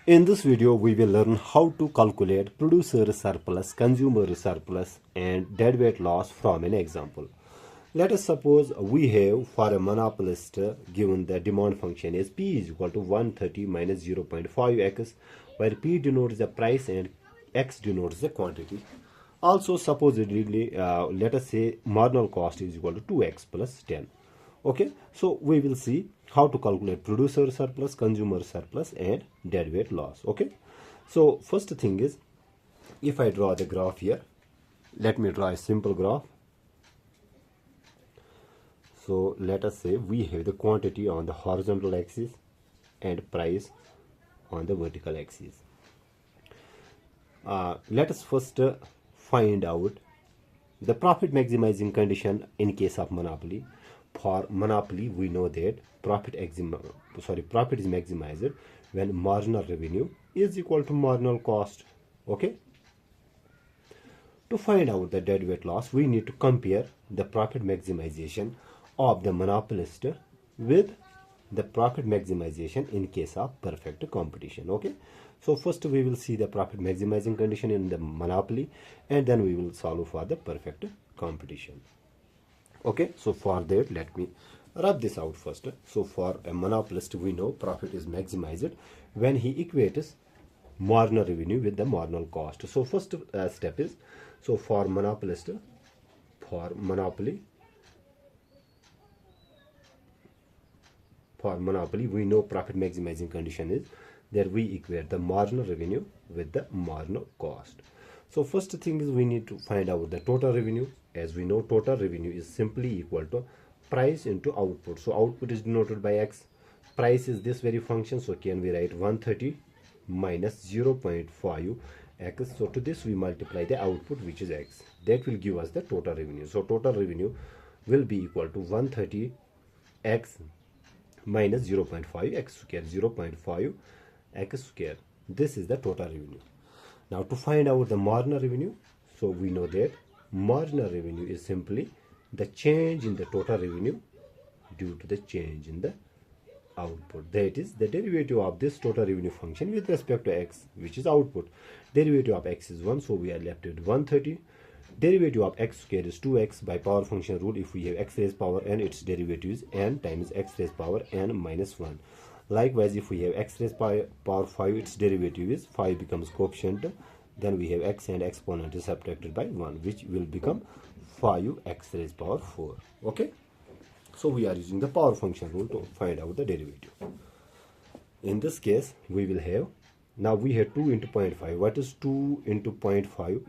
In this video, we will learn how to calculate producer surplus, consumer surplus, and deadweight loss from an example. Let us suppose we have for a monopolist given the demand function is P is equal to 130 minus 0.5x, where P denotes the price and X denotes the quantity. Also, supposedly, let us say marginal cost is equal to 2x plus 10. Okay, so we will see how to calculate producer surplus, consumer surplus, and deadweight loss. Okay, so first thing is, if I draw the graph here, let me draw a simple graph. So let us say we have the quantity on the horizontal axis and price on the vertical axis. Let us first find out the profit maximizing condition in case of monopoly. For monopoly, we know that profit is maximized when marginal revenue is equal to marginal cost. Okay. To find out the deadweight loss, we need to compare the profit maximization of the monopolist with the profit maximization in case of perfect competition. Okay. So first we will see the profit maximizing condition in the monopoly, and then we will solve for the perfect competition. Okay, so for that, let me rub this out first. So for a monopolist, we know profit is maximized when he equates marginal revenue with the marginal cost. So first step is, so for monopolist, for monopoly, we know profit maximizing condition is that we equate the marginal revenue with the marginal cost. So first thing is we need to find out the total revenue. As we know, total revenue is simply equal to price into output. So output is denoted by X. Price is this very function. So can we write 130 minus 0.5 X. So to this we multiply the output, which is X. That will give us the total revenue. So total revenue will be equal to 130 X minus 0.5 X square, 0.5 X square. This is the total revenue. Now to find out the marginal revenue, so we know that marginal revenue is simply the change in the total revenue due to the change in the output. That is the derivative of this total revenue function with respect to X, which is output. Derivative of X is 1, so we are left with 130. Derivative of X square is 2x by power function rule. If we have X raised power n, its derivative is n times X raised power n minus 1. Likewise, if we have X raised power 5, its derivative is 5 becomes coefficient. Then we have X and exponent is subtracted by 1, which will become 5x raised power 4. Okay. So we are using the power function rule to find out the derivative. In this case, we will have, now we have 2 into 0.5. What is 2 into 0.5?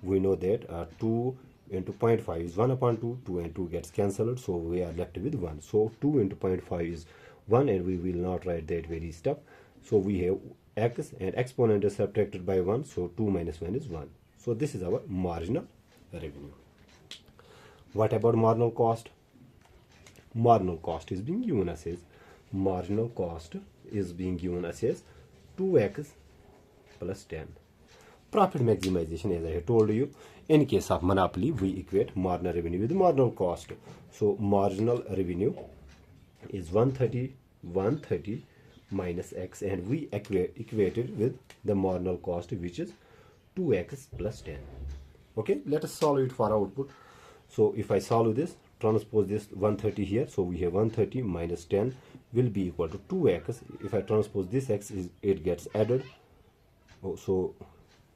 We know that 2 into 0.5 is 1 upon 2. 2 and 2 gets cancelled. So we are left with 1. So 2 into 0.5 is 1, and we will not write that very stuff. So we have X and exponent is subtracted by 1. So 2 minus 1 is 1. So this is our marginal revenue. What about marginal cost? Marginal cost is being given us as, marginal cost is being given us as 2x plus 10. Profit maximization, as I have told you, in case of monopoly, we equate marginal revenue with marginal cost. So marginal revenue is 130 minus X, and we equated with the marginal cost, which is 2x plus 10. Okay, let us solve it for output. So if I solve this, transpose this 130 here, so we have 130 minus 10 will be equal to 2x. If I transpose this x, it gets added. So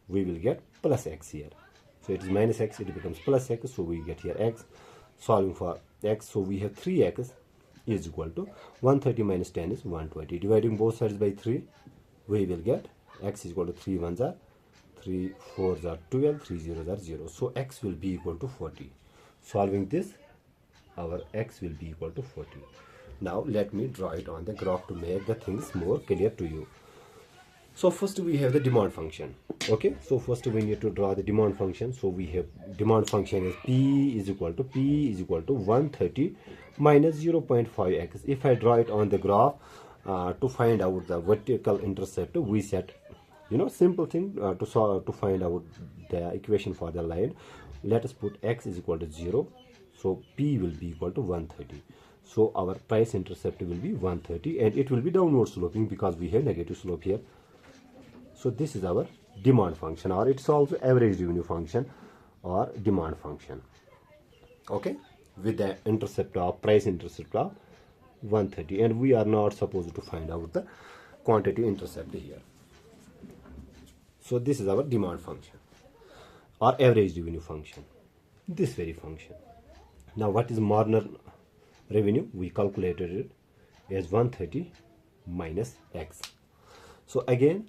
we will get plus x here. So it is minus x, it becomes plus x, so we get here x. Solving for x, so we have 3x is equal to 130 minus 10 is 120. Dividing both sides by 3, we will get x is equal to 3 1s are 3 4s are 12, 3 zeros are 0. So x will be equal to 40. Solving this, our x will be equal to 40. Now let me draw it on the graph to make the things more clear to you. So first we have the demand function. Okay, so first we need to draw the demand function. So we have demand function is P is equal to 130 minus 0.5x. If I draw it on the graph to find out the vertical intercept, we set, simple thing to find out the equation for the line. Let us put x is equal to 0. So P will be equal to 130. So our price intercept will be 130, and it will be downward sloping because we have negative slope here. So this is our demand function, or it's also average revenue function or demand function. Okay, with the intercept of price intercept of 130, and we are not supposed to find out the quantity intercept here. So this is our demand function or average revenue function, this very function. Now what is marginal revenue? We calculated it as 130 minus x. So again,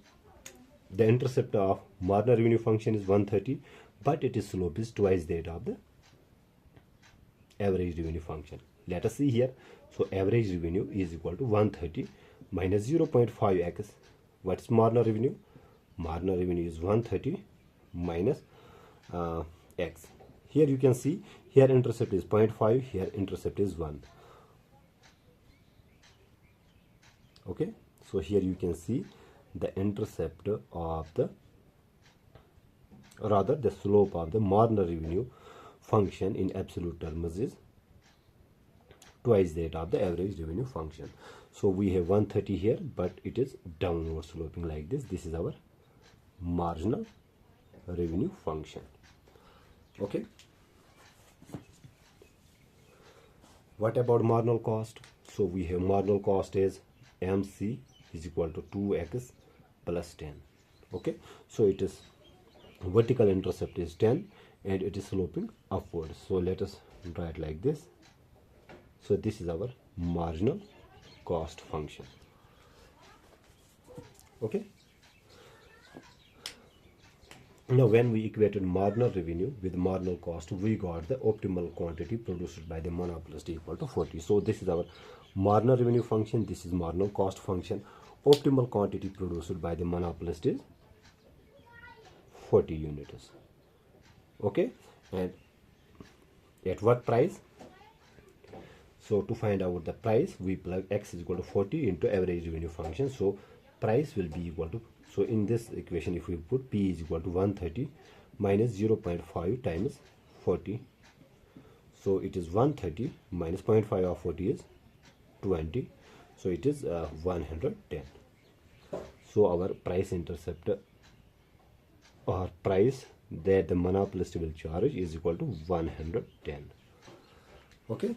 the intercept of marginal revenue function is 130, but its slope is twice that of the average revenue function. Let us see here. So average revenue is equal to 130 minus 0.5x. What is marginal revenue? Marginal revenue is 130 minus x. Here you can see, here intercept is 0.5, here intercept is 1. Okay, so here you can see the intercept of the, rather the slope of the marginal revenue function in absolute terms is twice that of the average revenue function. So we have 130 here, but it is downward sloping like this. This is our marginal revenue function. Okay, what about marginal cost? So we have marginal cost is MC is equal to 2x plus 10. Okay, so it is vertical intercept is 10 and it is sloping upwards. So let us draw it like this. So this is our marginal cost function. Okay, now when we equated marginal revenue with marginal cost, we got the optimal quantity produced by the monopolist equal to 40. So this is our marginal revenue function, this is marginal cost function. Optimal quantity produced by the monopolist is 40 units. Okay, and at what price? So to find out the price, we plug x is equal to 40 into average revenue function. So price will be equal to, so in this equation if we put P is equal to 130 minus 0.5 times 40. So it is 130 minus 0.5 of 40 is 20. So it is 110. So our price intercept or price that the monopolist will charge is equal to 110. Okay,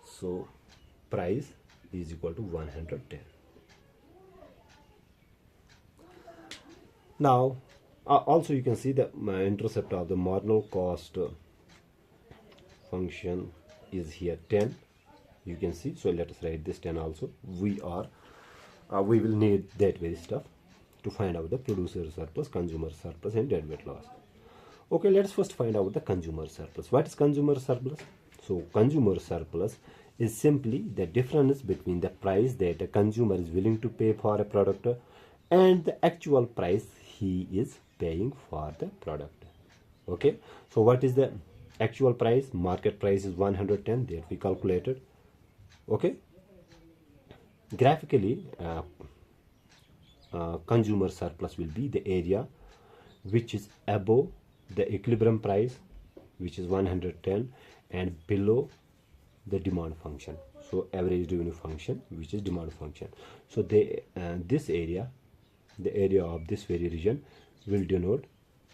so price is equal to 110. Now also you can see the intercept of the marginal cost function is here 10. You can see, so let us write this 10 also. We will need that very stuff to find out the producer surplus, consumer surplus and deadweight loss. Okay, let's first find out the consumer surplus. What is consumer surplus? So consumer surplus is simply the difference between the price that a consumer is willing to pay for a product and the actual price he is paying for the product. Okay, so what is the actual price? Market price is 110 that we calculated. Okay, graphically consumer surplus will be the area which is above the equilibrium price, which is 110, and below the demand function, so average revenue function, which is demand function. So this area, the area of this very region will denote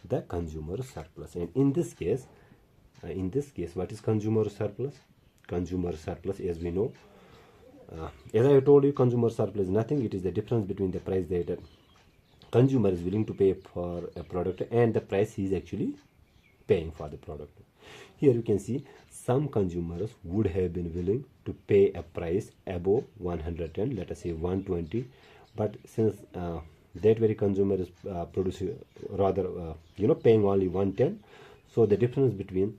the consumer surplus. And in this case what is consumer surplus? Consumer surplus, as we know, as I told you, consumer surplus is nothing. It is the difference between the price that a consumer is willing to pay for a product and the price he is actually paying for the product. Here you can see some consumers would have been willing to pay a price above 110, let us say 120, but since that very consumer is producing rather paying only 110, so the difference between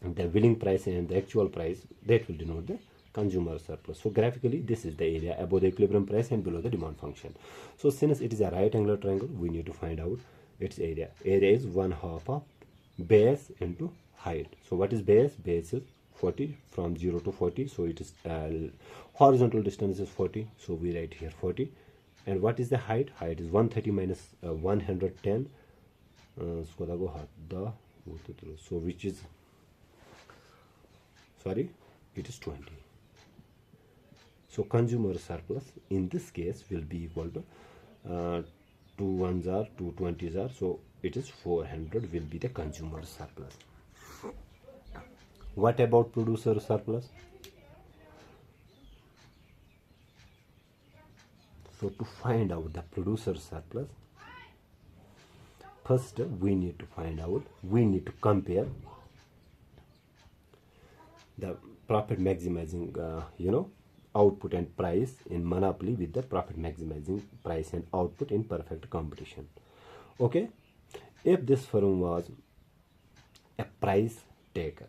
the willing price and the actual price, that will denote the consumer surplus. So graphically this is the area above the equilibrium price and below the demand function. So since it is a right angular triangle, we need to find out its area. Area is 1/2 of base into height. So what is base? Base is 40, from 0 to 40, so it is horizontal distance is 40, so we write here 40. And what is the height? Height is 130 minus 110, so which is, sorry, it is 20. So consumer surplus in this case will be equal to 2 ones are 2 20s are, so it is 400 will be the consumer surplus. What about producer surplus? So to find out the producer surplus, first we need to compare the profit maximizing output and price in monopoly with the profit maximizing price and output in perfect competition. Okay, if this firm was a price taker,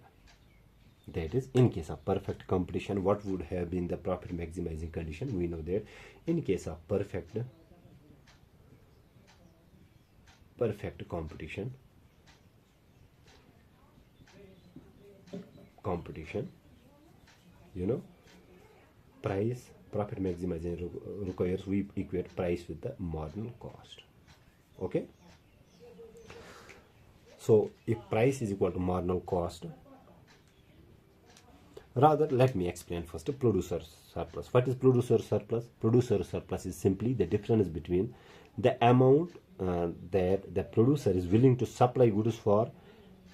that is, in case of perfect competition, what would have been the profit maximizing condition? We know that in case of perfect competition, profit maximizing requires we equate price with the marginal cost. Okay, so if price is equal to marginal cost, rather let me explain first producer surplus. What is producer surplus? Producer surplus is simply the difference between the amount that the producer is willing to supply goods for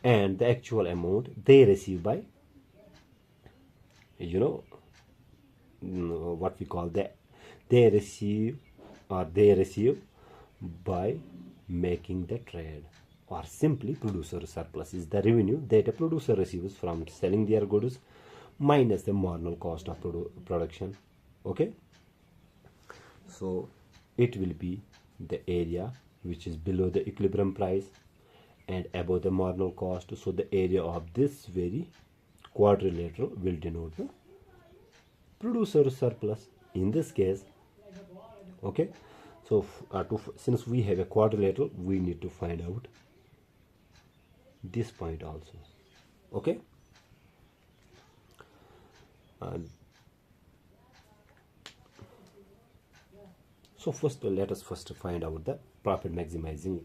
and the actual amount they receive by what we call they receive by making the trade. Or simply, producer surplus is the revenue that a producer receives from selling their goods minus the marginal cost of production. Okay, so it will be the area which is below the equilibrium price and above the marginal cost. So the area of this very quadrilateral will denote the producer surplus in this case. Okay, so since we have a quadrilateral, we need to find out this point also. Okay, so first let us find out the profit maximizing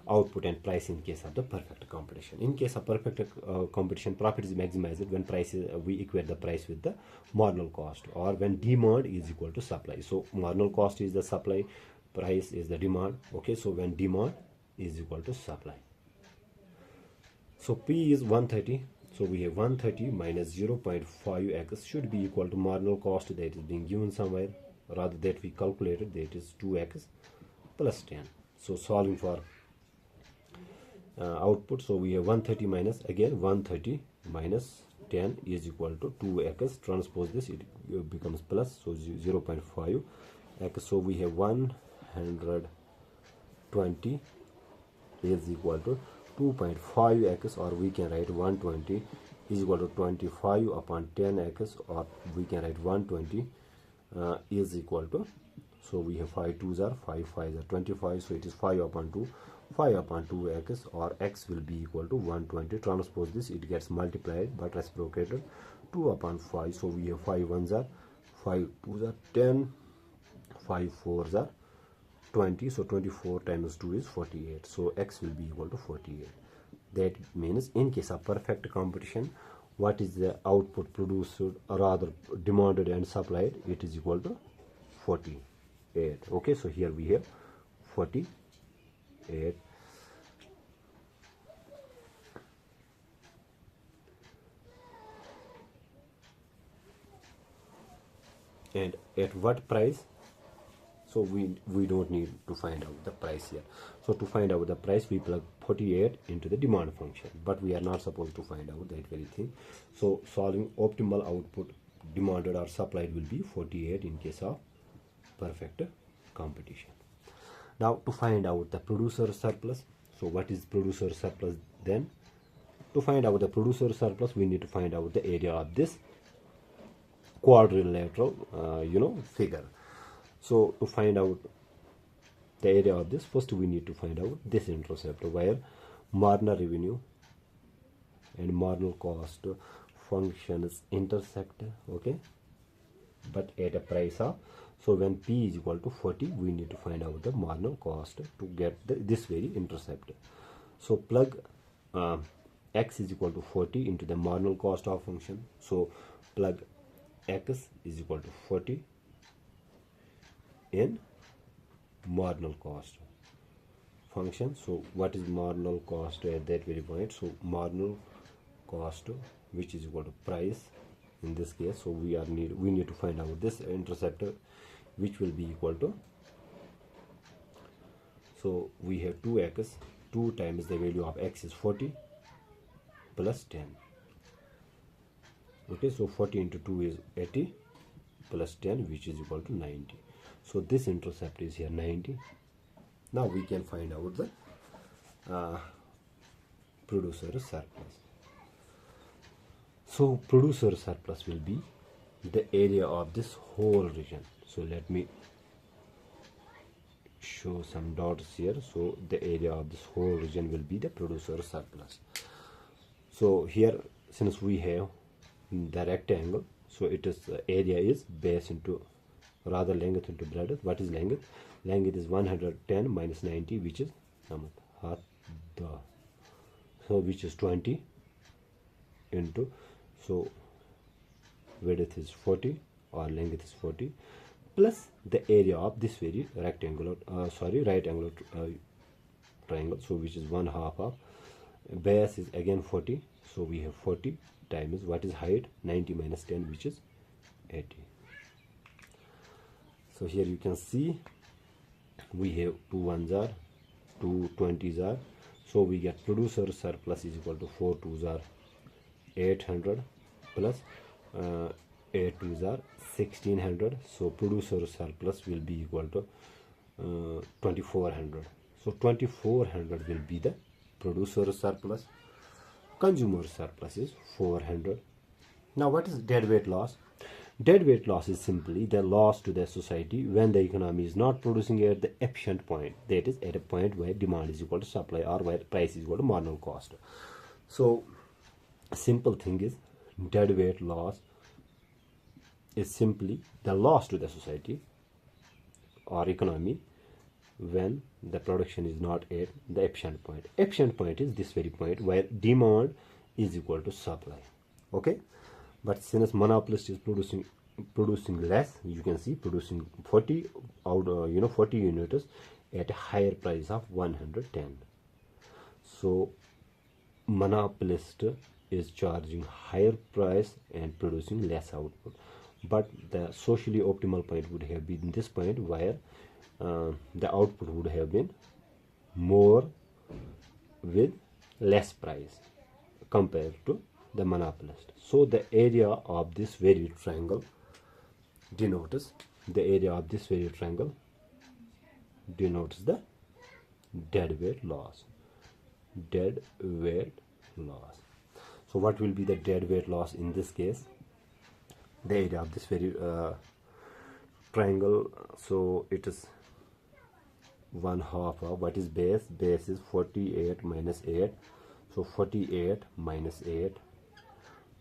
output and price in case of the perfect competition. In case of perfect competition, profit is maximized when we equate the price with the marginal cost, or when demand is equal to supply. So marginal cost is the supply, price is the demand. Okay, so when demand is equal to supply, so P is 130. So we have 130 minus 0.5x should be equal to marginal cost that is being given somewhere, rather that we calculated, that is 2x plus 10. So solving for output, so we have 130 minus, again 130 minus 10 is equal to 2x. Transpose this, it becomes plus, so 0.5 x. So we have 120 is equal to 2.5x, or we can write 120 is equal to 25 upon 10x, or we can write 120 is equal to, so we have 5 2s are 5 5s are 25, so it is 5 upon 2x, or x will be equal to 120. Transpose this, it gets multiplied but reciprocated, 2 upon 5, so we have 5 1s are 5 2s are 10, 5 4s are 20, so 24 times 2 is 48, so x will be equal to 48. That means in case of perfect competition, what is the output produced, or rather demanded and supplied? It is equal to 48. Okay, so here we have 48. And at what price? So we don't need to find out the price here. So to find out the price, we plug 48 into the demand function, but we are not supposed to find out that very thing. So solving optimal output demanded or supplied will be 48 in case of perfect competition. Now to find out the producer surplus, so what is producer surplus then? To find out the producer surplus, we need to find out the area of this quadrilateral figure. So to find out the area of this, first we need to find out this intercept where marginal revenue and marginal cost functions intersect. Okay, but at a price of, so when P is equal to 40, we need to find out the marginal cost to get this very intercept. So plug x is equal to 40 into the marginal cost of function. So plug x is equal to 40 in marginal cost function. So what is marginal cost at that very point? So marginal cost, which is equal to price in this case. So we need to find out this interceptor, which will be equal to, so we have 2x, 2 times the value of x is 40 plus 10. Okay, so 40 into 2 is 80 plus 10, which is equal to 90. So this intercept is here 90. Now we can find out the producer surplus. So producer surplus will be the area of this whole region. So let me show some dots here. So the area of this whole region will be the producer surplus. So here, since we have the rectangle, so it is area is base into, rather length into breadth. What is length? Length is 110 minus 90, which is so which is 20 into, so width is 40 or length is 40 plus the area of this very rectangular right angular triangle, so which is 1/2 of base is again 40. So we have 40 times what is height, 90 minus 10, which is 80. So here you can see we have 2 1s are, 2 20s are, so we get producer surplus is equal to 4 2s are 800 plus 8 2s are 1600. So producer surplus will be equal to 2400. So 2400 will be the producer surplus. Consumer surplus is 400. Now what is deadweight loss? Deadweight loss is simply the loss to the society when the economy is not producing at the efficient point, that is at a point where demand is equal to supply or where price is equal to marginal cost. So simple thing is deadweight loss is simply the loss to the society or economy when the production is not at the efficient point. Efficient point is this very point where demand is equal to supply. Okay, but since monopolist is producing less, you can see producing 40 out 40 units at a higher price of 110. So monopolist is charging higher price and producing less output, but the socially optimal point would have been this point where the output would have been more with less price compared to the monopolist. So the area of this very triangle denotes the deadweight loss. Deadweight loss. So what will be the deadweight loss in this case? The area of this very triangle, so it is 1/2 of what is base. Base is 48 minus 8, so 48 minus 8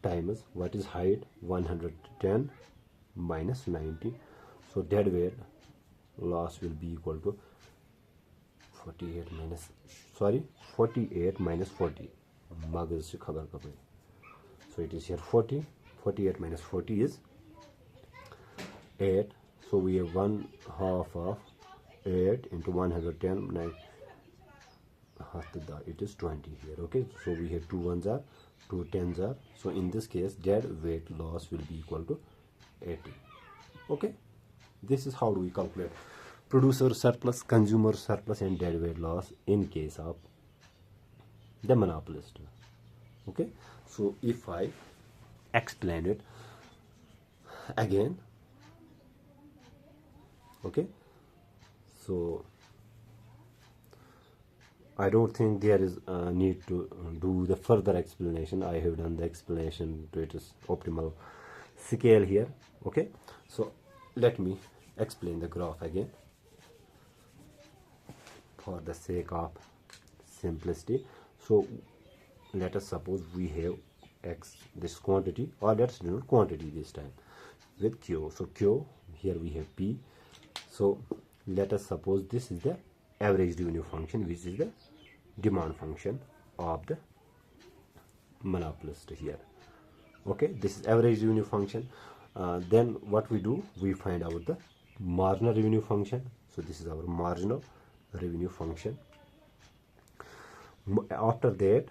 times what is height, 110 minus 90. So deadweight loss will be equal to 48 minus 40 मगज से खबर कब. So it is here 40. 48 minus 40 is 8. So we have 1/2 of 8 into 110, 9, it is 20 here. Okay, so we have 2 1s are, 2 10s are. So in this case deadweight loss will be equal to 80. Okay, this is how do we calculate producer surplus, consumer surplus and deadweight loss in case of the monopolist. Okay, so if I explain it again, okay, so I don't think there is a need to do the further explanation. I have done the explanation to its optimal scale here. Okay, so let me explain the graph again for the sake of simplicity. So let us suppose we have x, this quantity, or let's denote quantity this time with q. So q, here we have p. So let us suppose this is the average revenue function, which is the demand function of the monopolist here. Okay, this is average revenue function. Then what we do, we find out the marginal revenue function. So this is our marginal revenue function. After that,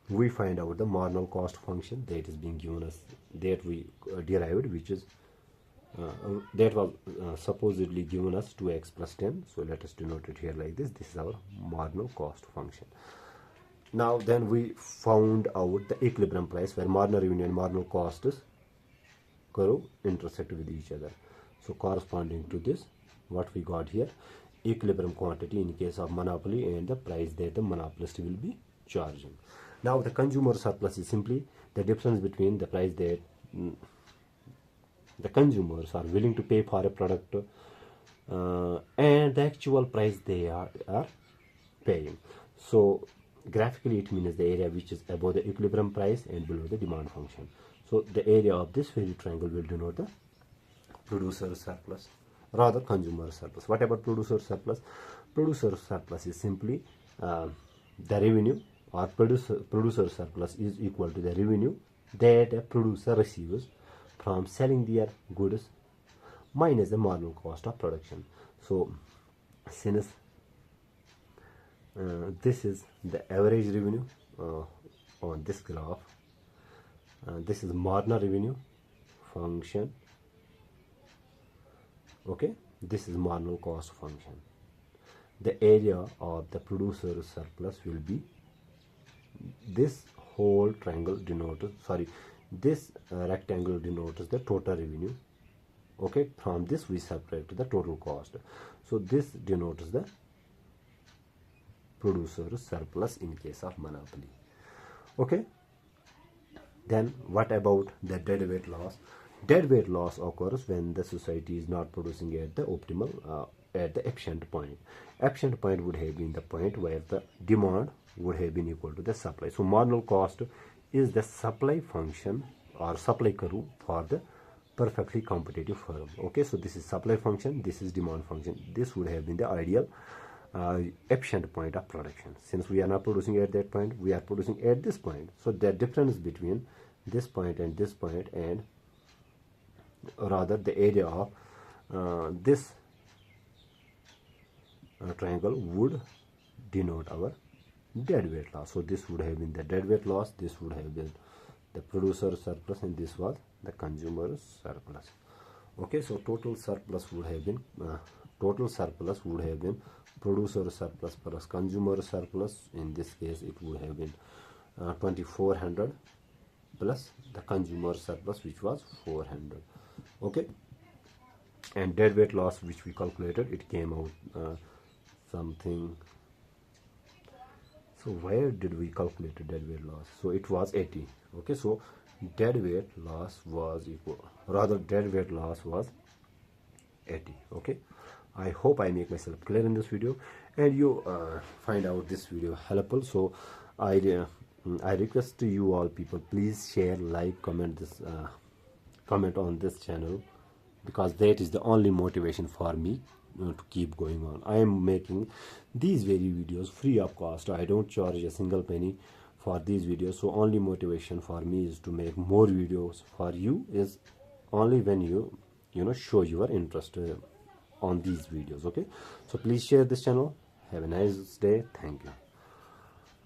we find out the marginal cost function that is being given us, that we derived, which is that was supposedly given us 2x plus 10. So let us denote it here like this. This is our marginal cost function. Now then we found out the equilibrium price where marginal revenue and marginal costs curve intersect with each other. So corresponding to this, what we got here, equilibrium quantity in case of monopoly and the price that the monopolist will be charging. Now the consumer surplus is simply the difference between the price that the consumers are willing to pay for a product and the actual price they are paying. So graphically it means the area which is above the equilibrium price and below the demand function. So the area of this fairy triangle will denote the producer surplus, rather consumer surplus. What about producer surplus? Producer surplus is simply the revenue, or producer surplus is equal to the revenue that a producer receives from selling their goods minus the marginal cost of production. So since this is the average revenue on this graph, this is marginal revenue function, okay, this is marginal cost function. The area of the producer surplus will be this whole triangle denotes, sorry, this rectangle denotes the total revenue, okay. From this we separate the total cost, so this denotes the producer surplus in case of monopoly, okay. Then what about the deadweight loss? Deadweight loss occurs when the society is not producing at the optimal at the efficient point. Efficient point would have been the point where the demand would have been equal to the supply. So marginal cost is the supply function or supply curve for the perfectly competitive firm, okay. So this is supply function, this is demand function. This would have been the ideal efficient point of production. Since we are not producing at that point, we are producing at this point. So the difference between this point and this point, and rather the area of this triangle would denote our deadweight loss. So this would have been the deadweight loss, this would have been the producer surplus, and this was the consumer surplus, okay. So total surplus would have been producer surplus plus consumer surplus. In this case it would have been 2400 plus the consumer surplus, which was 400, okay. And deadweight loss, which we calculated, it came out something. So where did we calculate the deadweight loss? So it was 80, okay. So deadweight loss was equal, rather deadweight loss was 80, okay. I hope I make myself clear in this video and you find out this video helpful. So I request to you all people, please share, like, comment on this channel, because that is the only motivation for me to keep going on. I am making these very videos free of cost. I don't charge a single penny for these videos. So only motivation for me is to make more videos for you is only when you show your interest on these videos, okay. So please share this channel. Have a nice day. Thank you.